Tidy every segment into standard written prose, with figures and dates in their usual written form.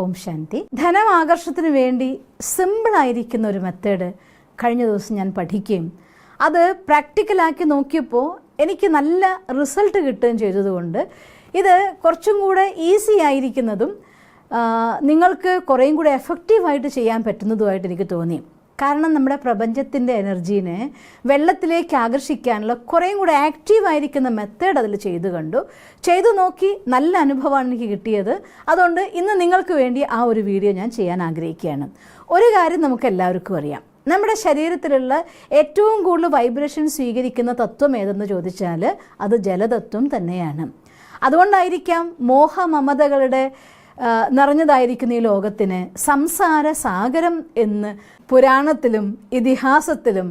ഓം ശാന്തി. ധനമാകർഷണത്തിന് വേണ്ടി സിമ്പിളായിരിക്കുന്ന ഒരു മെത്തേഡ് കഴിഞ്ഞ ദിവസം ഞാൻ പഠിക്കുകയും അത് പ്രാക്ടിക്കലാക്കി നോക്കിയപ്പോൾ എനിക്ക് നല്ല റിസൾട്ട് കിട്ടുകയും ചെയ്തതുകൊണ്ട് ഇത് കുറച്ചും കൂടെ ഈസി ആയിരിക്കുന്നതും നിങ്ങൾക്ക് കുറേയും കൂടെ എഫക്റ്റീവായിട്ട് ചെയ്യാൻ പറ്റുന്നതുമായിട്ട് എനിക്ക് തോന്നി. കാരണം നമ്മുടെ പ്രപഞ്ചത്തിൻ്റെ എനർജീനെ വെള്ളത്തിലേക്ക് ആകർഷിക്കാനുള്ള കുറേയും കൂടെ ആക്റ്റീവായിരിക്കുന്ന മെത്തേഡ് അതിൽ ചെയ്തു നോക്കി നല്ല അനുഭവമാണ് എനിക്ക് കിട്ടിയത്. അതുകൊണ്ട് ഇന്ന് നിങ്ങൾക്ക് വേണ്ടി ആ ഒരു വീഡിയോ ഞാൻ ചെയ്യാൻ ആഗ്രഹിക്കുകയാണ്. ഒരു കാര്യം നമുക്ക് എല്ലാവർക്കും അറിയാം, നമ്മുടെ ശരീരത്തിലുള്ള ഏറ്റവും കൂടുതൽ വൈബ്രേഷൻ സ്വീകരിക്കുന്ന തത്വം ഏതെന്ന് ചോദിച്ചാൽ അത് ജലതത്വം തന്നെയാണ്. അതുകൊണ്ടായിരിക്കാം മോഹമമതകളുടെ നിറഞ്ഞതായിരിക്കുന്ന ഈ ലോകത്തിന് സംസാര സാഗരം എന്ന് പുരാണത്തിലും ഇതിഹാസത്തിലും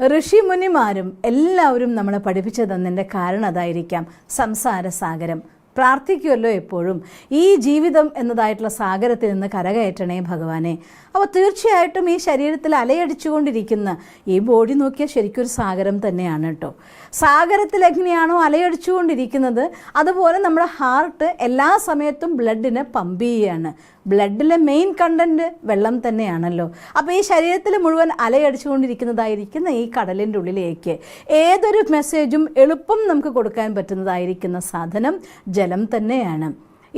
ഋഷിമുനിമാരും എല്ലാവരും നമ്മളെ പഠിപ്പിച്ചു തന്നതിൻ്റെ കാരണം അതായിരിക്കാം. സംസാര സാഗരം പ്രാർത്ഥിക്കുമല്ലോ എപ്പോഴും, ഈ ജീവിതം എന്നതായിട്ടുള്ള സാഗരത്തിൽ നിന്ന് കരകയറ്റണേ ഭഗവാനെ. അപ്പോൾ തീർച്ചയായിട്ടും ഈ ശരീരത്തിൽ അലയടിച്ചുകൊണ്ടിരിക്കുന്ന ഈ ബോഡി നോക്കിയാൽ ശരിക്കും ഒരു സാഗരം തന്നെയാണ് കേട്ടോ. സാഗരത്തിൽ എങ്ങനെയാണോ അലയടിച്ചുകൊണ്ടിരിക്കുന്നത് അതുപോലെ നമ്മുടെ ഹാർട്ട് എല്ലാ സമയത്തും ബ്ലഡിനെ പമ്പ് ചെയ്യുകയാണ്. ബ്ലഡിലെ മെയിൻ കണ്ടൻറ്റ് വെള്ളം തന്നെയാണല്ലോ. അപ്പോൾ ഈ ശരീരത്തിൽ മുഴുവൻ അലയടിച്ചുകൊണ്ടിരിക്കുന്നതായിരിക്കുന്ന ഈ കടലിൻ്റെ ഉള്ളിലേക്ക് ഏതൊരു മെസ്സേജും എളുപ്പം നമുക്ക് കൊടുക്കാൻ പറ്റുന്നതായിരിക്കുന്ന സാധനം ജലം തന്നെയാണ്.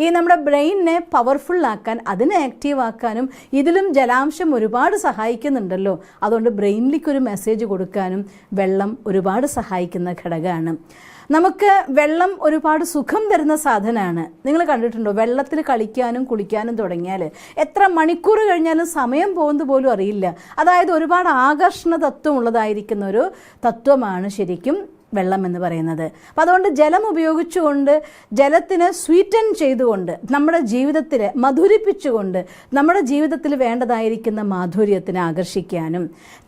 ഈ നമ്മുടെ ബ്രെയിനിനെ പവർഫുള്ളാക്കാൻ, അതിനെ ആക്റ്റീവാക്കാനും ഇതിലും ജലാംശം ഒരുപാട് സഹായിക്കുന്നുണ്ടല്ലോ. അതുകൊണ്ട് ബ്രെയിനിലേക്കൊരു മെസ്സേജ് കൊടുക്കാനും വെള്ളം ഒരുപാട് സഹായിക്കുന്ന ഘടകമാണ്. നമുക്ക് വെള്ളം ഒരുപാട് സുഖം തരുന്ന സാധനമാണ്. നിങ്ങൾ കണ്ടിട്ടുണ്ടോ, വെള്ളത്തിൽ കളിക്കാനും കുളിക്കാനും തുടങ്ങിയാൽ എത്ര മണിക്കൂർ കഴിഞ്ഞാലും സമയം പോകുന്നത് പോലും അറിയില്ല. അതായത് ഒരുപാട് ആകർഷണ തത്വം ഉള്ളതായിരിക്കുന്ന ഒരു തത്വമാണ് ശരിക്കും വെള്ളം എന്ന് പറയുന്നത്. അപ്പം അതുകൊണ്ട് ജലം ഉപയോഗിച്ചുകൊണ്ട്, ജലത്തിനെ സ്വീറ്റൻ ചെയ്തുകൊണ്ട്, നമ്മുടെ ജീവിതത്തിനെ മധുരിപ്പിച്ചുകൊണ്ട് നമ്മുടെ ജീവിതത്തിൽ വേണ്ടതായിരിക്കുന്ന മാധുര്യത്തിനെ ആകർഷിക്കാനും,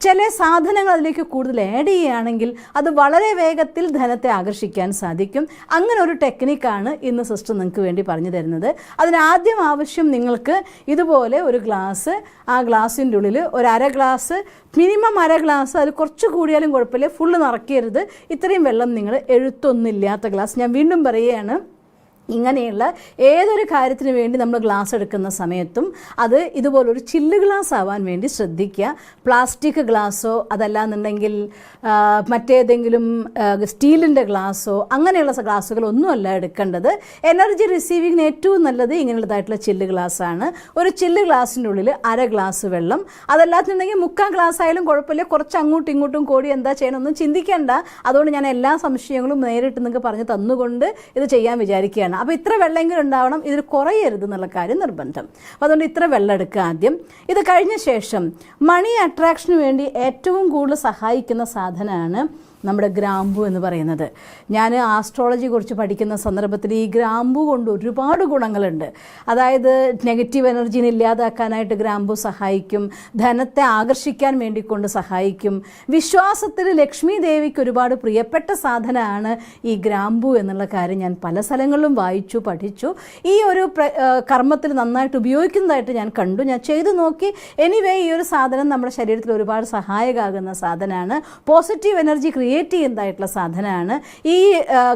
ചില സാധനങ്ങൾ അതിലേക്ക് കൂടുതൽ ആഡ് ചെയ്യുകയാണെങ്കിൽ അത് വളരെ വേഗത്തിൽ ധനത്തെ ആകർഷിക്കാൻ സാധിക്കും. അങ്ങനെ ഒരു ടെക്നിക്കാണ് ഇന്ന് സിസ്റ്റർ നിങ്ങൾക്ക് വേണ്ടി പറഞ്ഞു തരുന്നത്. അതിനാദ്യം ആവശ്യം നിങ്ങൾക്ക് ഇതുപോലെ ഒരു ഗ്ലാസ്, ആ ഗ്ലാസിൻ്റെ ഉള്ളിൽ ഒരു അര ഗ്ലാസ്, മിനിമം അര ഗ്ലാസ്, അതിൽ കുറച്ച് കൂടിയാലും കുഴപ്പമില്ല, ഫുള്ള് നിറയ്ക്കരുത്. ഇത്രയും വെള്ളം നിങ്ങൾ എഴുത്തൊന്നുമില്ലാത്ത ഗ്ലാസ്, ഞാൻ വീണ്ടും പറയുകയാണ്, ഇങ്ങനെയുള്ള ഏതൊരു കാര്യത്തിന് വേണ്ടി നമ്മൾ ഗ്ലാസ് എടുക്കുന്ന സമയത്തും അത് ഇതുപോലൊരു ചില്ല് ഗ്ലാസ് ആവാൻ വേണ്ടി ശ്രദ്ധിക്കുക. പ്ലാസ്റ്റിക് ഗ്ലാസ്സോ അതല്ലാന്നുണ്ടെങ്കിൽ മറ്റേതെങ്കിലും സ്റ്റീലിൻ്റെ ഗ്ലാസ്സോ അങ്ങനെയുള്ള ഗ്ലാസ്സുകളൊന്നുമല്ല എടുക്കേണ്ടത്. എനർജി റിസീവിങ്ങിന് ഏറ്റവും നല്ലത് ഇങ്ങനെയുള്ളതായിട്ടുള്ള ചില്ല് ഗ്ലാസ്സാണ്. ഒരു ചില്ല് ഗ്ലാസിൻ്റെ ഉള്ളിൽ അര ഗ്ലാസ് വെള്ളം, അതല്ലാന്നുണ്ടെങ്കിൽ മുക്കാൽ ഗ്ലാസ് ആയാലും കുഴപ്പമില്ല. കുറച്ച് അങ്ങോട്ടും ഇങ്ങോട്ടും കൂടി എന്താ ചെയ്യണമെന്നും ചിന്തിക്കേണ്ട. അതുകൊണ്ട് ഞാൻ എല്ലാ സംശയങ്ങളും നേരിട്ട് നിങ്ങൾക്ക് പറഞ്ഞു തന്നുകൊണ്ട് ഇത് ചെയ്യാൻ വിചാരിക്കുകയാണ്. അപ്പോൾ ഇത്ര വെള്ളമെങ്കിലും ഉണ്ടാവണം, ഇതിൽ കുറയരുത് എന്നുള്ള കാര്യം നിർബന്ധം. അപ്പോൾ അതുകൊണ്ട് ഇത്ര വെള്ളം എടുക്കുക ആദ്യം. ഇത് കഴിഞ്ഞ ശേഷം മണി അട്രാക്ഷന് വേണ്ടി ഏറ്റവും കൂടുതൽ സഹായിക്കുന്ന സാധനമാണ് നമ്മുടെ ഗ്രാമ്പു എന്ന് പറയുന്നത്. ഞാൻ ആസ്ട്രോളജി കുറിച്ച് പഠിക്കുന്ന സന്ദർഭത്തിൽ ഈ ഗ്രാമ്പു കൊണ്ട് ഒരുപാട് ഗുണങ്ങളുണ്ട്. അതായത് നെഗറ്റീവ് എനർജീനെ ഇല്ലാതാക്കാനായിട്ട് ഗ്രാമ്പു സഹായിക്കും, ധനത്തെ ആകർഷിക്കാൻ വേണ്ടിക്കൊണ്ട് സഹായിക്കും. വിശ്വാസത്തിൽ ലക്ഷ്മി ദേവിക്ക് ഒരുപാട് പ്രിയപ്പെട്ട സാധനമാണ് ഈ ഗ്രാമ്പു എന്നുള്ള കാര്യം ഞാൻ പല സ്ഥലങ്ങളിലും വായിച്ചു, പഠിച്ചു. ഈ ഒരു കർമ്മത്തിൽ നന്നായിട്ട് ഉപയോഗിക്കുന്നതായിട്ട് ഞാൻ കണ്ടു, ഞാൻ ചെയ്തു നോക്കി. എനിവേ ഈ ഒരു സാധനം നമ്മുടെ ശരീരത്തിൽ ഒരുപാട് സഹായകമാകുന്ന സാധനമാണ്. പോസിറ്റീവ് എനർജി ക്രിയേറ്റ് ചെയ്യുന്നതായിട്ടുള്ള സാധനമാണ്. ഈ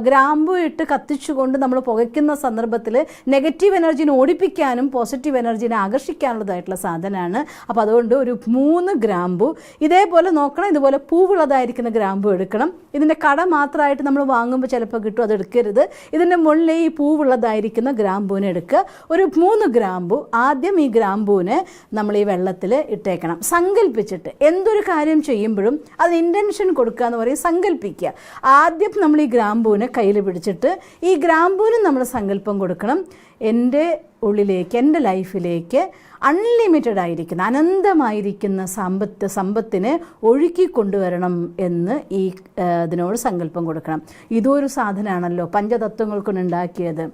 ഗ്രാമ്പു ഇട്ട് കത്തിച്ചുകൊണ്ട് നമ്മൾ പുകയ്ക്കുന്ന സന്ദർഭത്തിൽ നെഗറ്റീവ് എനർജീനെ ഓടിപ്പിക്കാനും പോസിറ്റീവ് എനർജീനെ ആകർഷിക്കാനുള്ളതായിട്ടുള്ള സാധനമാണ്. അപ്പോൾ അതുകൊണ്ട് ഒരു 3 ഗ്രാമ്പു ഇതേപോലെ നോക്കണം. ഇതുപോലെ പൂവുള്ളതായിരിക്കുന്ന ഗ്രാമ്പു എടുക്കണം. ഇതിൻ്റെ കട മാത്രമായിട്ട് നമ്മൾ വാങ്ങുമ്പോൾ ചിലപ്പോൾ കിട്ടും, അത് എടുക്കരുത്. ഇതിൻ്റെ മുകളിൽ ഈ പൂവുള്ളതായിരിക്കുന്ന ഗ്രാമ്പൂവിനെ എടുക്കുക. ഒരു 3 ഗ്രാമ്പു ആദ്യം ഈ ഗ്രാമ്പൂവിനെ നമ്മൾ ഈ വെള്ളത്തിൽ ഇട്ടേക്കണം. സങ്കല്പിച്ചിട്ട് എന്തൊരു കാര്യം ചെയ്യുമ്പോഴും അതിന് ഇൻറ്റൻഷൻ കൊടുക്കുക എന്ന് പറയും. സങ്കല്പിക്കുക. ആദ്യം നമ്മൾ ഈ ഗ്രാമ്പൂവിനെ കയ്യിൽ പിടിച്ചിട്ട് ഈ ഗ്രാമ്പൂവിന് നമ്മൾ സങ്കല്പം കൊടുക്കണം, എൻ്റെ ഉള്ളിലേക്ക്, എൻ്റെ ലൈഫിലേക്ക് അൺലിമിറ്റഡ് ആയിരിക്കുന്ന അനന്തമായിരിക്കുന്ന സമ്പത്തിനെ ഒഴുക്കി കൊണ്ടുവരണം എന്ന് ഈ ഇതിനോട് സങ്കല്പം കൊടുക്കണം. ഇതൊരു സാധനമാണല്ലോ പഞ്ചതത്വങ്ങൾ കൊണ്ടുണ്ടാക്കിയത്,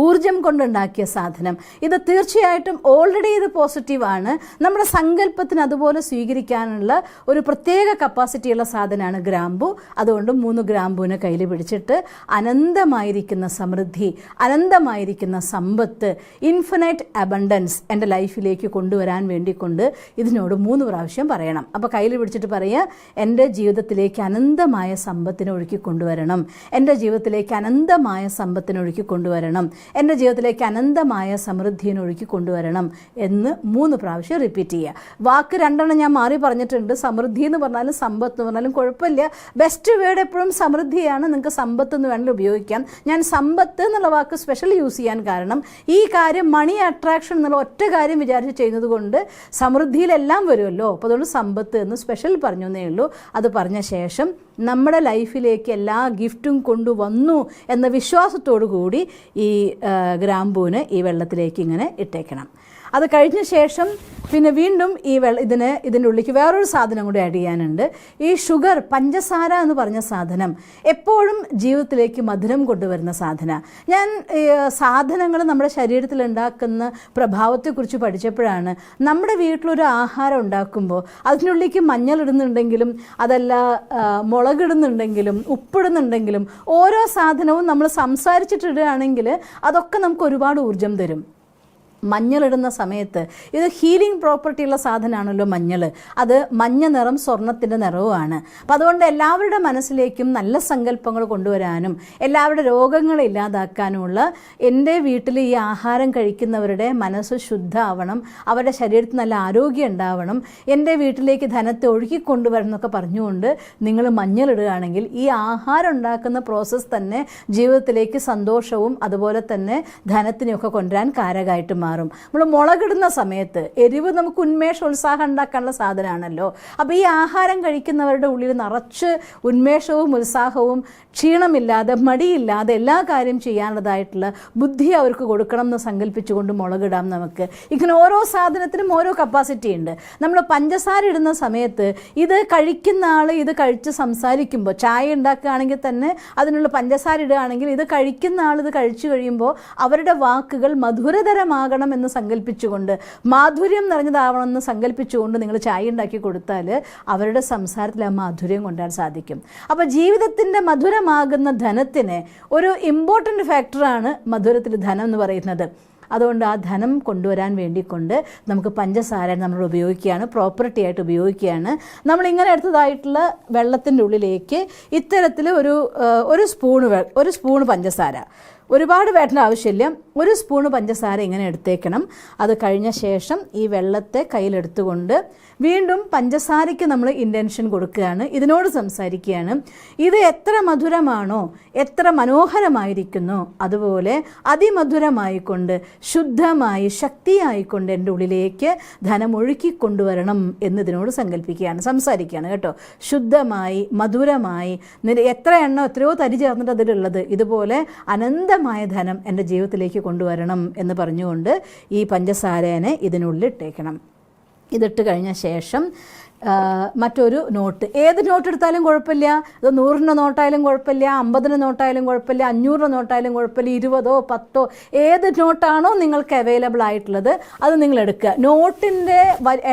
ഊർജം കൊണ്ടുണ്ടാക്കിയ സാധനം. ഇത് തീർച്ചയായിട്ടും ഓൾറെഡി ഇത് പോസിറ്റീവാണ്. നമ്മുടെ സങ്കല്പത്തിന് അതുപോലെ സ്വീകരിക്കാനുള്ള ഒരു പ്രത്യേക കപ്പാസിറ്റിയുള്ള സാധനമാണ് ഗ്രാമ്പു. അതുകൊണ്ട് 3 ഗ്രാമ്പൂവിനെ കയ്യിൽ പിടിച്ചിട്ട് അനന്തമായിരിക്കുന്ന സമൃദ്ധി, അനന്തമായിരിക്കുന്ന സമ്പത്ത്, ഇൻഫിനൈറ്റ് അബണ്ടൻസ് എൻ്റെ ലൈഫിലേക്ക് കൊണ്ടുവരാൻ വേണ്ടിക്കൊണ്ട് ഇതിനോട് 3 പ്രാവശ്യം പറയണം. അപ്പോൾ കയ്യിൽ പിടിച്ചിട്ട് പറയുക, എൻ്റെ ജീവിതത്തിലേക്ക് അനന്തമായ സമ്പത്തിനെ ഒഴുക്കി കൊണ്ടുവരണം, എൻ്റെ ജീവിതത്തിലേക്ക് അനന്തമായ സമ്പത്തിനെ ഒഴുക്കി കൊണ്ടുവരണം, എൻ്റെ ജീവിതത്തിലേക്ക് അനന്തമായ സമൃദ്ധിയെ ഒഴുക്കി കൊണ്ടുവരണം എന്ന് 3 പ്രാവശ്യം റിപ്പീറ്റ് ചെയ്യുക. വാക്ക് 2 ഞാൻ മാറി പറഞ്ഞിട്ടുണ്ട്. സമൃദ്ധി എന്ന് പറഞ്ഞാലും സമ്പത്ത് എന്ന് പറഞ്ഞാലും കുഴപ്പമില്ല. ബെസ്റ്റ് വേർഡ് എപ്പോഴും സമൃദ്ധിയാണ്. നിങ്ങൾക്ക് സമ്പത്ത് എന്ന് വേണമെങ്കിൽ ഉപയോഗിക്കാം. ഞാൻ സമ്പത്ത് എന്നുള്ള വാക്ക് സ്പെഷ്യൽ യൂസ് ചെയ്യാൻ കാരണം ഈ കാര്യം മണി അട്രാക്ഷൻ എന്നുള്ള ഒറ്റ കാര്യം വിചാരിച്ച് ചെയ്യുന്നത് കൊണ്ട് സമൃദ്ധിയിലെല്ലാം വരുമല്ലോ. അപ്പോൾ അതുകൊണ്ട് സമ്പത്ത് എന്ന് സ്പെഷ്യൽ പറഞ്ഞു എന്നേ ഉള്ളൂ. അത് പറഞ്ഞ ശേഷം നമ്മുടെ ലൈഫിലേക്ക് എല്ലാ ഗിഫ്റ്റും കൊണ്ടുവന്നു എന്ന വിശ്വാസത്തോടു കൂടി ഈ ഗ്രാമ്പൂവിന് ഈ വെള്ളത്തിലേക്ക് ഇങ്ങനെ ഇട്ടേക്കണം. അത് കഴിഞ്ഞ ശേഷം പിന്നെ വീണ്ടും ഇതിൻ്റെ ഉള്ളിലേക്ക് വേറൊരു സാധനം കൂടി ആഡ് ചെയ്യാനുണ്ട്. ഈ ഷുഗർ, പഞ്ചസാര എന്ന് പറഞ്ഞ സാധനം എപ്പോഴും ജീവിതത്തിലേക്ക് മധുരം കൊണ്ടുവരുന്ന സാധനം. ഞാൻ സാധനങ്ങൾ നമ്മുടെ ശരീരത്തിൽ ഉണ്ടാക്കുന്ന പ്രഭാവത്തെക്കുറിച്ച് പഠിച്ചപ്പോഴാണ് നമ്മുടെ വീട്ടിലൊരു ആഹാരം ഉണ്ടാക്കുമ്പോൾ അതിനുള്ളിലേക്ക് മഞ്ഞൾ ഇടുന്നുണ്ടെങ്കിലും അതല്ല മുളകിടുന്നുണ്ടെങ്കിലും ഉപ്പിടുന്നുണ്ടെങ്കിലും ഓരോ സാധനവും നമ്മൾ സംസാരിച്ചിട്ടിടുകയാണെങ്കിൽ അതൊക്കെ നമുക്ക് ഒരുപാട് ഊർജ്ജം തരും. മഞ്ഞളിടുന്ന സമയത്ത് ഇത് ഹീലിംഗ് പ്രോപ്പർട്ടിയുള്ള സാധനമാണല്ലോ മഞ്ഞൾ. അത് മഞ്ഞ നിറം സ്വർണത്തിൻ്റെ നിറവുമാണ്. അപ്പോൾ അതുകൊണ്ട് എല്ലാവരുടെ മനസ്സിലേക്കും നല്ല സങ്കല്പങ്ങൾ കൊണ്ടുവരാനും എല്ലാവരുടെ രോഗങ്ങളെ ഇല്ലാതാക്കാനുമുള്ള എൻ്റെ വീട്ടിൽ ഈ ആഹാരം കഴിക്കുന്നവരുടെ മനസ്സ് ശുദ്ധമാവണം, അവരുടെ ശരീരത്തിൽ നല്ല ആരോഗ്യം ഉണ്ടാവണം, എൻ്റെ വീട്ടിലേക്ക് ധനത്തെ ഒഴുകിക്കൊണ്ടുവരണം എന്നൊക്കെ പറഞ്ഞുകൊണ്ട് നിങ്ങൾ മഞ്ഞളിടുകയാണെങ്കിൽ ഈ ആഹാരം ഉണ്ടാക്കുന്ന പ്രോസസ്സ് തന്നെ ജീവിതത്തിലേക്ക് സന്തോഷവും അതുപോലെ തന്നെ ധനത്തിനെയൊക്കെ കൊണ്ടുവരാൻ കാരകമായിട്ട് മാറും. നമ്മൾ മുളകിടുന്ന സമയത്ത് എരിവ് നമുക്ക് ഉന്മേഷം ഉണ്ടാക്കാനുള്ള സാധനമാണല്ലോ. അപ്പോൾ ഈ ആഹാരം കഴിക്കുന്നവരുടെ ഉള്ളിൽ നിറച്ച് ഉന്മേഷവും ഉത്സാഹവും ക്ഷീണമില്ലാതെ മടിയില്ലാതെ എല്ലാ കാര്യം ചെയ്യാനുള്ളതായിട്ടുള്ള ബുദ്ധി അവർക്ക് കൊടുക്കണം എന്ന് സങ്കല്പിച്ചുകൊണ്ട് മുളകിടാം. നമുക്ക് ഇങ്ങനെ ഓരോ സാധനത്തിനും ഓരോ കപ്പാസിറ്റി ഉണ്ട്. നമ്മൾ പഞ്ചസാര ഇടുന്ന സമയത്ത് ഇത് കഴിക്കുന്ന ആൾ ഇത് കഴിച്ച് സംസാരിക്കുമ്പോൾ, ചായ ഉണ്ടാക്കുകയാണെങ്കിൽ തന്നെ അതിനുള്ള പഞ്ചസാര ഇടുകയാണെങ്കിൽ ഇത് കഴിക്കുന്ന ആൾ ഇത് കഴിച്ചു കഴിയുമ്പോൾ അവരുടെ വാക്കുകൾ മധുരതരമാകണം എന്ന് സങ്കല്പിച്ചുകൊണ്ട്, മാധുര്യം നിറഞ്ഞതാവണമെന്ന് സങ്കല്പിച്ചുകൊണ്ട് നിങ്ങൾ ചായ ഉണ്ടാക്കി കൊടുത്താൽ അവരുടെ സംസാരത്തിൽ ആ മാധുര്യം കൊണ്ടുവരാൻ സാധിക്കും. അപ്പോൾ ജീവിതത്തിൻ്റെ മധുരമാകുന്ന ധനത്തിന് ഒരു ഇമ്പോർട്ടൻ്റ് ഫാക്ടറാണ് മധുരത്തിൽ ധനം എന്ന് പറയുന്നത്. അതുകൊണ്ട് ആ ധനം കൊണ്ടുവരാൻ വേണ്ടിക്കൊണ്ട് നമുക്ക് പഞ്ചസാര നമ്മൾ ഉപയോഗിക്കുകയാണ്, പ്രോപ്പർട്ടി ആയിട്ട് ഉപയോഗിക്കുകയാണ്. നമ്മളിങ്ങനെ എടുത്തതായിട്ടുള്ള വെള്ളത്തിൻ്റെ ഉള്ളിലേക്ക് ഇത്തരത്തിൽ ഒരു സ്പൂണ് പഞ്ചസാര, ഒരുപാട് വേണ്ട ആവശ്യമില്ല, 1 സ്പൂണ് പഞ്ചസാര ഇങ്ങനെ എടുത്തേക്കണം. അത് കഴിഞ്ഞ ശേഷം ഈ വെള്ളത്തെ കയ്യിലെടുത്തുകൊണ്ട് വീണ്ടും പഞ്ചസാരയ്ക്ക് നമ്മൾ ഇൻറ്റൻഷൻ കൊടുക്കുകയാണ്, ഇതിനോട് സംസാരിക്കുകയാണ്. ഇത് എത്ര മധുരമാണോ, എത്ര മനോഹരമായിരിക്കുന്നു, അതുപോലെ അതിമധുരമായിക്കൊണ്ട് ശുദ്ധമായി ശക്തിയായിക്കൊണ്ട് എൻ്റെ ഉള്ളിലേക്ക് ധനം ഒഴുക്കിക്കൊണ്ടുവരണം എന്നതിനോട് സങ്കല്പിക്കുകയാണ്, സംസാരിക്കുകയാണ് കേട്ടോ. ശുദ്ധമായി മധുരമായി എത്ര എണ്ണോ എത്രയോ തരി ചേർന്നിട്ട് അതിലുള്ളത് ഇതുപോലെ അനന്തമായ ധനം എൻ്റെ ജീവിതത്തിലേക്ക് കൊണ്ടുവരണം എന്ന് പറഞ്ഞുകൊണ്ട് ഈ പഞ്ചസാരേനെ ഇതിനുള്ളിൽ ഇട്ടേക്കണം. ഇതിട്ട് കഴിഞ്ഞ ശേഷം മറ്റൊരു നോട്ട്, ഏത് നോട്ട് എടുത്താലും കുഴപ്പമില്ല. ഇത് 100 നോട്ടായാലും കുഴപ്പമില്ല, 50 നോട്ടായാലും കുഴപ്പമില്ല, 500 നോട്ടായാലും കുഴപ്പമില്ല, 20 10 ഏത് നോട്ടാണോ നിങ്ങൾക്ക് അവൈലബിൾ ആയിട്ടുള്ളത് അത് നിങ്ങൾ എടുക്കുക. നോട്ടിൻ്റെ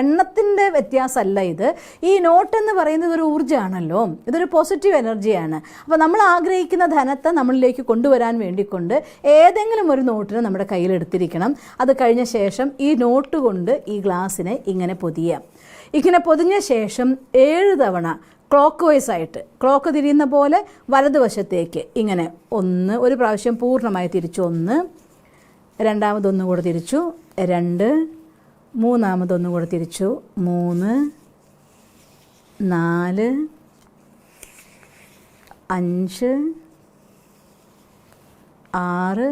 എണ്ണത്തിൻ്റെ വ്യത്യാസമല്ല ഇത്. ഈ നോട്ട് എന്ന് പറയുന്നത് ഒരു ഊർജ്ജമാണല്ലോ, ഇതൊരു പോസിറ്റീവ് എനർജിയാണ്. അപ്പോൾ നമ്മൾ ആഗ്രഹിക്കുന്ന ധനത്തെ നമ്മളിലേക്ക് കൊണ്ടുവരാൻ വേണ്ടിക്കൊണ്ട് ഏതെങ്കിലും ഒരു നോട്ടിന് നമ്മുടെ കയ്യിലെടുത്തിരിക്കണം. അത് കഴിഞ്ഞ ശേഷം ഈ നോട്ട് കൊണ്ട് ഈ ഗ്ലാസ്സിനെ ഇങ്ങനെ പൊതിയാം. ഇങ്ങനെ പൊതിഞ്ഞ ശേഷം 7 തവണ ക്ലോക്ക് വൈസ് ആയിട്ട്, ക്ലോക്ക് തിരിയുന്ന പോലെ വലതുവശത്തേക്ക് ഇങ്ങനെ ഒരു പ്രാവശ്യം പൂർണ്ണമായി തിരിച്ചു, 1, രണ്ടാമതൊന്നും കൂടെ തിരിച്ചു, 2, മൂന്നാമതൊന്നും കൂടെ തിരിച്ചു, 3, 4, 5, 6,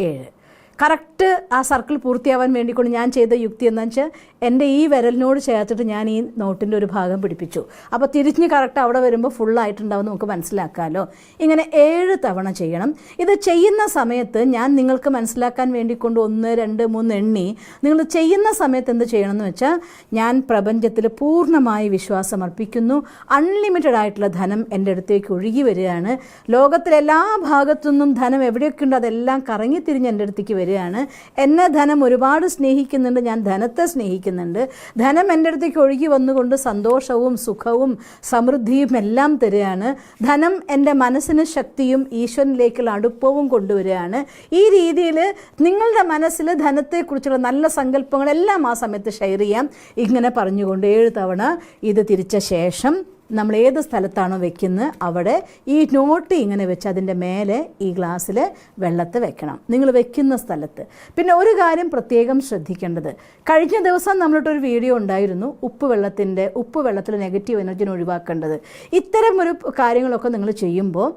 7. കറക്റ്റ് ആ സർക്കിൾ പൂർത്തിയാവാൻ വേണ്ടിക്കൊണ്ട് ഞാൻ ചെയ്ത യുക്തി എന്താണെന്ന് വെച്ചാൽ എൻ്റെ ഈ വിരലിനോട് ചേർത്തിട്ട് ഞാൻ ഈ നോട്ടിൻ്റെ ഒരു ഭാഗം പിടിപ്പിച്ചു. അപ്പോൾ തിരിഞ്ഞ് കറക്റ്റ് അവിടെ വരുമ്പോൾ ഫുള്ളായിട്ടുണ്ടാവും നമുക്ക് മനസ്സിലാക്കാമല്ലോ. ഇങ്ങനെ 7 തവണ ചെയ്യണം. ഇത് ചെയ്യുന്ന സമയത്ത് ഞാൻ നിങ്ങൾക്ക് മനസ്സിലാക്കാൻ വേണ്ടിക്കൊണ്ട് 1 2 3 എണ്ണി നിങ്ങൾ ചെയ്യുന്ന സമയത്ത് എന്ത് ചെയ്യണമെന്ന് വെച്ചാൽ, ഞാൻ പ്രപഞ്ചത്തിൽ പൂർണ്ണമായി വിശ്വാസം അർപ്പിക്കുന്നു, അൺലിമിറ്റഡ് ആയിട്ടുള്ള ധനം എൻ്റെ അടുത്തേക്ക് ഒഴുകി വരികയാണ്. ലോകത്തിലെ എല്ലാ ഭാഗത്തുനിന്നും ധനം എവിടെയൊക്കെ ഉണ്ട് അതെല്ലാം കറങ്ങിത്തിരിഞ്ഞ് എൻ്റെ അടുത്തേക്ക് വരികയാണ്. എന്നെ ധനം ഒരുപാട് സ്നേഹിക്കുന്നുണ്ട്, ഞാൻ ധനത്തെ സ്നേഹിക്കുന്നുണ്ട്. ധനം എൻ്റെ അടുത്തേക്ക് ഒഴുകി വന്നുകൊണ്ട് സന്തോഷവും സുഖവും സമൃദ്ധിയും എല്ലാം തരികയാണ്. ധനം എൻ്റെ മനസ്സിന് ശക്തിയും ഈശ്വരനിലേക്കുള്ള അടുപ്പവും കൊണ്ടുവരികയാണ്. ഈ രീതിയിൽ നിങ്ങളുടെ മനസ്സിൽ ധനത്തെക്കുറിച്ചുള്ള നല്ല സങ്കല്പങ്ങളെല്ലാം ആ സമയത്ത് ഷെയർ ചെയ്യാം. ഇങ്ങനെ പറഞ്ഞുകൊണ്ട് 7 തവണ ഇത് തിരിച്ച ശേഷം നമ്മൾ ഏത് സ്ഥലത്താണോ വെക്കുന്നത് അവിടെ ഈ നോട്ട് ഇങ്ങനെ വെച്ച് അതിൻ്റെ മേലെ ഈ ഗ്ലാസ്സിൽ വെള്ളത്തിൽ വെക്കണം, നിങ്ങൾ വെക്കുന്ന സ്ഥലത്ത്. പിന്നെ ഒരു കാര്യം പ്രത്യേകം ശ്രദ്ധിക്കേണ്ടത്, കഴിഞ്ഞ ദിവസം നമ്മളിട്ടൊരു വീഡിയോ ഉണ്ടായിരുന്നു ഉപ്പ് വെള്ളത്തിൽ നെഗറ്റീവ് എനർജിനെ ഒഴിവാക്കേണ്ടത്. ഇത്തരം ഒരു കാര്യങ്ങളൊക്കെ നിങ്ങൾ ചെയ്യുമ്പോൾ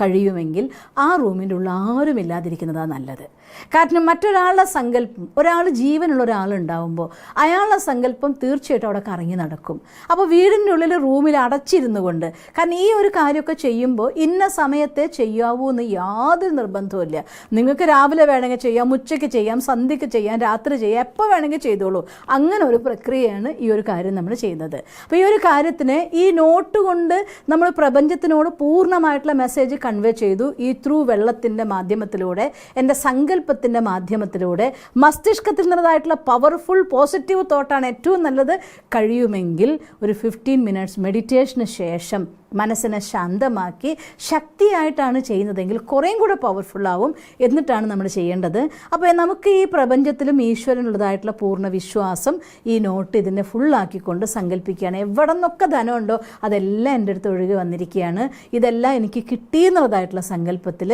കഴിയുമെങ്കിൽ ആ റൂമിൻ്റെ ഉള്ളിൽ ആരുമില്ലാതിരിക്കുന്നതാണ് നല്ലത്. കാരണം മറ്റൊരാളുടെ സങ്കല്പം, ഒരാൾ ജീവനുള്ള ഒരാളുണ്ടാവുമ്പോൾ അയാളുടെ സങ്കല്പം തീർച്ചയായിട്ടും അവിടെ കറങ്ങി നടക്കും. അപ്പോൾ വീടിൻ്റെ ഉള്ളിൽ റൂമിൽ അടച്ചിരുന്നു കൊണ്ട്, കാരണം ഈ ഒരു കാര്യമൊക്കെ ചെയ്യുമ്പോൾ ഇന്ന സമയത്തെ ചെയ്യാവൂ എന്ന് യാതൊരു നിർബന്ധവുമില്ല. നിങ്ങൾക്ക് രാവിലെ വേണമെങ്കിൽ ചെയ്യാം, ഉച്ചയ്ക്ക് ചെയ്യാം, സന്ധ്യയ്ക്ക് ചെയ്യാം, രാത്രി ചെയ്യാം, എപ്പോൾ വേണമെങ്കിൽ ചെയ്തോളൂ. അങ്ങനെ ഒരു പ്രക്രിയയാണ് ഈ ഒരു കാര്യം നമ്മൾ ചെയ്യുന്നത്. അപ്പോൾ ഈ ഒരു കാര്യത്തിന് ഈ നോട്ട് കൊണ്ട് നമ്മൾ പ്രപഞ്ചത്തിനോട് പൂർണ്ണമായിട്ടുള്ള മെസ്സേജ് കൺവേ ചെയ്തു. ഈ ത്രൂ വെള്ളത്തിൻ്റെ മാധ്യമത്തിലൂടെ, എൻ്റെ സങ്കല്പത്തിൻ്റെ മാധ്യമത്തിലൂടെ, മസ്തിഷ്കത്തിൽ നിന്നതായിട്ടുള്ള പവർഫുൾ പോസിറ്റീവ് തോട്ടാണ് ഏറ്റവും നല്ലത്. കഴിയുമെങ്കിൽ ഒരു 15 മിനിറ്റ്സ് മെഡിറ്റേഷന് ശേഷം മനസ്സിനെ ശാന്തമാക്കി ശക്തിയായിട്ടാണ് ചെയ്യുന്നതെങ്കിൽ കുറേയും കൂടെ പവർഫുള്ളാവും. എന്നിട്ടാണ് നമ്മൾ ചെയ്യേണ്ടത്. അപ്പോൾ നമുക്ക് ഈ പ്രപഞ്ചത്തിലും ഈശ്വരനുള്ളതായിട്ടുള്ള പൂർണ്ണ വിശ്വാസം ഈ നോട്ട് ഇതിനെ ഫുള്ളാക്കിക്കൊണ്ട് സങ്കല്പിക്കുകയാണ്. എവിടെ നിന്നൊക്കെ ധനമുണ്ടോ അതെല്ലാം എൻ്റെ അടുത്ത് ഒഴുകി വന്നിരിക്കുകയാണ്, ഇതെല്ലാം എനിക്ക് കിട്ടിയെന്നുള്ളതായിട്ടുള്ള സങ്കല്പത്തിൽ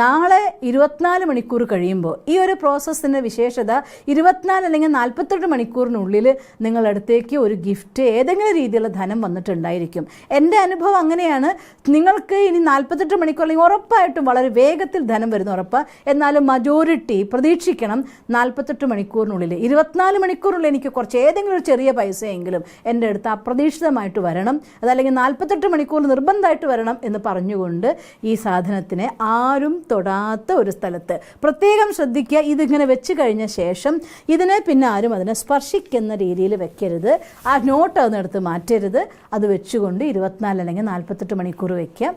നാളെ 24 മണിക്കൂർ കഴിയുമ്പോൾ ഈ ഒരു പ്രോസസ്സിൻ്റെ വിശേഷത 24 അല്ലെങ്കിൽ 48 മണിക്കൂറിനുള്ളിൽ നിങ്ങളുടെ അടുത്തേക്ക് ഒരു ഗിഫ്റ്റ് ഏതെങ്കിലും രീതിയിലുള്ള ധനം വന്നിട്ടുണ്ടായിരിക്കും. എൻ്റെ അനുഭവം അങ്ങനെയാണ്. നിങ്ങൾക്ക് ഇനി 48 മണിക്കൂർ അല്ലെങ്കിൽ ഉറപ്പായിട്ടും വളരെ വേഗത്തിൽ ധനം വരുന്ന ഉറപ്പ്. എന്നാലും മജോറിറ്റി പ്രതീക്ഷിക്കണം 48 മണിക്കൂറിനുള്ളിൽ, 24 മണിക്കൂറിനുള്ളിൽ എനിക്ക് കുറച്ച് ഏതെങ്കിലും ഒരു ചെറിയ പൈസയെങ്കിലും എൻ്റെ അടുത്ത് അപ്രതീക്ഷിതമായിട്ട് വരണം, അതല്ലെങ്കിൽ 48 മണിക്കൂർ നിർബന്ധമായിട്ട് വരണം എന്ന് പറഞ്ഞുകൊണ്ട് ഈ സാധനത്തിനെ ആരും തൊടാത്ത ഒരു സ്ഥലത്ത് പ്രത്യേകം ശ്രദ്ധിക്കുക. ഇതിങ്ങനെ വെച്ച് കഴിഞ്ഞ ശേഷം ഇതിനെ പിന്നെ ആരും അതിനെ സ്പർശിക്കുന്ന രീതിയിൽ വെക്കരുത്. ആ നോട്ട് അതിനടുത്ത് മാറ്റരുത്. അത് വെച്ചുകൊണ്ട് 24 അല്ലെങ്കിൽ 48 മണിക്കൂർ വയ്ക്കുക.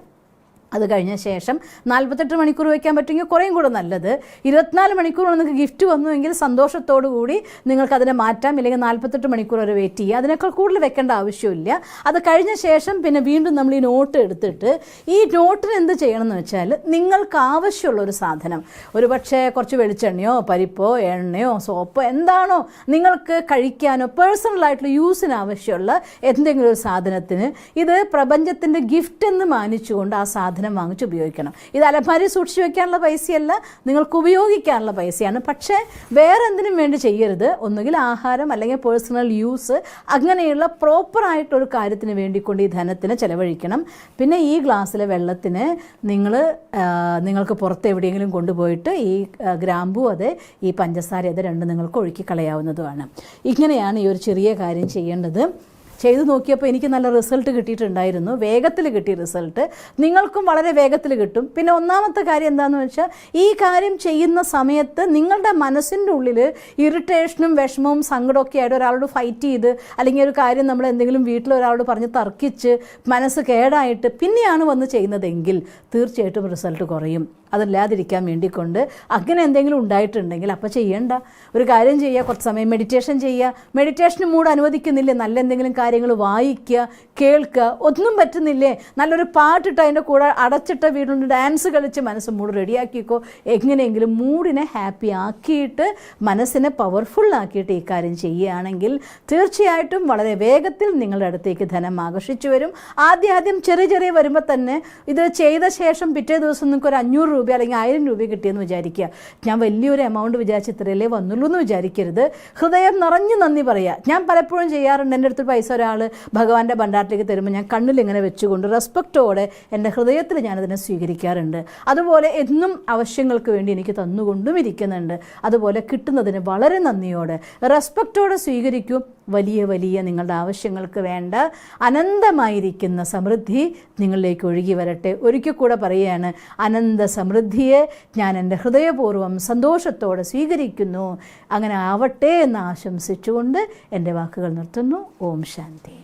അത് കഴിഞ്ഞ ശേഷം 48 മണിക്കൂർ വയ്ക്കാൻ പറ്റുമെങ്കിൽ കുറേയും കൂടെ നല്ലത്. 24 മണിക്കൂർ നിങ്ങൾക്ക് ഗിഫ്റ്റ് വന്നുവെങ്കിൽ സന്തോഷത്തോടു കൂടി നിങ്ങൾക്കതിനെ മാറ്റാം, ഇല്ലെങ്കിൽ 48 മണിക്കൂർ വരെ വെയിറ്റ് ചെയ്യുക. അതിനേക്കാൾ കൂടുതൽ വെക്കേണ്ട ആവശ്യമില്ല. അത് കഴിഞ്ഞ ശേഷം പിന്നെ വീണ്ടും നമ്മൾ ഈ നോട്ട് എടുത്തിട്ട് ഈ നോട്ടിന് എന്ത് ചെയ്യണം എന്ന് വെച്ചാൽ, നിങ്ങൾക്ക് ആവശ്യമുള്ളൊരു സാധനം, ഒരു പക്ഷേ കുറച്ച് വെളിച്ചെണ്ണയോ പരിപ്പോ എണ്ണയോ സോപ്പോ എന്താണോ നിങ്ങൾക്ക് കഴിക്കാനോ പേഴ്സണലായിട്ടുള്ള യൂസിന് ആവശ്യമുള്ള എന്തെങ്കിലും ഒരു സാധനത്തിന് ഇത് പ്രപഞ്ചത്തിൻ്റെ ഗിഫ്റ്റ് എന്ന് മാനിച്ചുകൊണ്ട് ആ സാധനം വാങ്ങിച്ച് ഉപയോഗിക്കണം. ഇത് അലമാരി സൂക്ഷിച്ച് വയ്ക്കാനുള്ള പൈസയല്ല, നിങ്ങൾക്ക് ഉപയോഗിക്കാനുള്ള പൈസയാണ്. പക്ഷേ വേറെ എന്തിനും വേണ്ടി ചെയ്യരുത്. ഒന്നുകിൽ ആഹാരം അല്ലെങ്കിൽ പേഴ്സണൽ യൂസ്, അങ്ങനെയുള്ള പ്രോപ്പറായിട്ടൊരു കാര്യത്തിന് വേണ്ടിക്കൊണ്ട് ഈ ധനത്തിന് ചിലവഴിക്കണം. പിന്നെ ഈ ഗ്ലാസ്സിലെ വെള്ളത്തിന് നിങ്ങൾക്ക് പുറത്ത് എവിടെയെങ്കിലും കൊണ്ടുപോയിട്ട് ഈ ഗ്രാമ്പൂ അതെ ഈ പഞ്ചസാര അത് രണ്ടും നിങ്ങൾക്ക് ഒഴുക്കി കളയാവുന്നതുമാണ്. ഇങ്ങനെയാണ് ഈ ഒരു ചെറിയ കാര്യം ചെയ്യേണ്ടത്. ചെയ്തു നോക്കിയപ്പോൾ എനിക്ക് നല്ല റിസൾട്ട് കിട്ടിയിട്ടുണ്ടായിരുന്നു, വേഗത്തിൽ കിട്ടിയ റിസൾട്ട്. നിങ്ങൾക്കും വളരെ വേഗത്തിൽ കിട്ടും. പിന്നെ ഒന്നാമത്തെ കാര്യം എന്താണെന്ന് വെച്ചാൽ, ഈ കാര്യം ചെയ്യുന്ന സമയത്ത് നിങ്ങളുടെ മനസ്സിൻ്റെ ഉള്ളിൽ ഇറിറ്റേഷനും വിഷമവും സങ്കടമൊക്കെ ആയിട്ട് ഒരാളോട് ഫൈറ്റ് ചെയ്ത്, അല്ലെങ്കിൽ ഒരു കാര്യം നമ്മൾ എന്തെങ്കിലും വീട്ടിൽ ഒരാളോട് പറഞ്ഞ് തർക്കിച്ച് മനസ്സ് കേടായിട്ട് പിന്നെയാണ് വന്ന് ചെയ്യുന്നതെങ്കിൽ തീർച്ചയായിട്ടും റിസൾട്ട് കുറയും. അതല്ലാതിരിക്കാൻ വേണ്ടിക്കൊണ്ട് അങ്ങനെ എന്തെങ്കിലും ഉണ്ടായിട്ടുണ്ടെങ്കിൽ അപ്പോൾ ചെയ്യേണ്ട ഒരു കാര്യം ചെയ്യുക, കുറച്ച് സമയം മെഡിറ്റേഷൻ ചെയ്യുക. മെഡിറ്റേഷന് മൂഡ് അനുവദിക്കുന്നില്ലേ, നല്ല എന്തെങ്കിലും കാര്യങ്ങൾ വായിക്കുക, കേൾക്കുക. ഒന്നും പറ്റുന്നില്ലേ, നല്ലൊരു പാട്ടിട്ട് അതിൻ്റെ കൂടെ അടച്ചിട്ട വീടുകൊണ്ട് ഡാൻസ് കളിച്ച് മനസ്സ് മൂഡ് റെഡിയാക്കിക്കോ. എങ്ങനെയെങ്കിലും മൂഡിനെ ഹാപ്പി ആക്കിയിട്ട് മനസ്സിനെ പവർഫുള്ളാക്കിയിട്ട് ഈ കാര്യം ചെയ്യുകയാണെങ്കിൽ തീർച്ചയായിട്ടും വളരെ വേഗത്തിൽ നിങ്ങളുടെ അടുത്തേക്ക് ധനം ആകർഷിച്ചു വരും. ആദ്യം ചെറിയ വരുമ്പോൾ തന്നെ ഇത് ചെയ്ത ശേഷം പിറ്റേ ദിവസം നിങ്ങൾക്ക് ഒരു 500 രൂപ അല്ലെങ്കിൽ 1000 രൂപ കിട്ടിയെന്ന് വിചാരിക്കുക. ഞാൻ വലിയൊരു എമൗണ്ട് വിചാരിച്ച് ഇത്രയല്ലേ വന്നുള്ളൂ എന്ന് വിചാരിക്കരുത്. ഹൃദയം നിറഞ്ഞ് നന്ദി പറയുക. ഞാൻ പലപ്പോഴും ചെയ്യാറുണ്ട്. എൻ്റെ അടുത്ത് പൈസ ഒരാൾ ഭഗവാന്റെ ഭണ്ഡാരത്തിലേക്ക് തരുമ്പോൾ ഞാൻ കണ്ണിലിങ്ങനെ വെച്ചുകൊണ്ട് റെസ്പെക്റ്റോടെ എൻ്റെ ഹൃദയത്തിൽ ഞാനതിനെ സ്വീകരിക്കാറുണ്ട്. അതുപോലെ എന്നും ആവശ്യങ്ങൾക്ക് വേണ്ടി എനിക്ക് തന്നുകൊണ്ടും ഇരിക്കുന്നുണ്ട്. അതുപോലെ കിട്ടുന്നതിന് വളരെ നന്ദിയോടെ റെസ്പെക്റ്റോടെ സ്വീകരിക്കും. വലിയ നിങ്ങളുടെ ആവശ്യങ്ങൾക്ക് വേണ്ട അനന്തമായിരിക്കുന്ന സമൃദ്ധി നിങ്ങളിലേക്ക് ഒഴുകി വരട്ടെ. ഒരിക്കൽ കൂടെ പറയുകയാണ്, അനന്ത സമൃദ്ധിയെ ഞാൻ എൻ്റെ ഹൃദയപൂർവ്വം സന്തോഷത്തോടെ സ്വീകരിക്കുന്നു. അങ്ങനെ ആവട്ടെ എന്ന് ആശംസിച്ചുകൊണ്ട് എൻ്റെ വാക്കുകൾ നിർത്തുന്നു. ഓം ശാന്തി.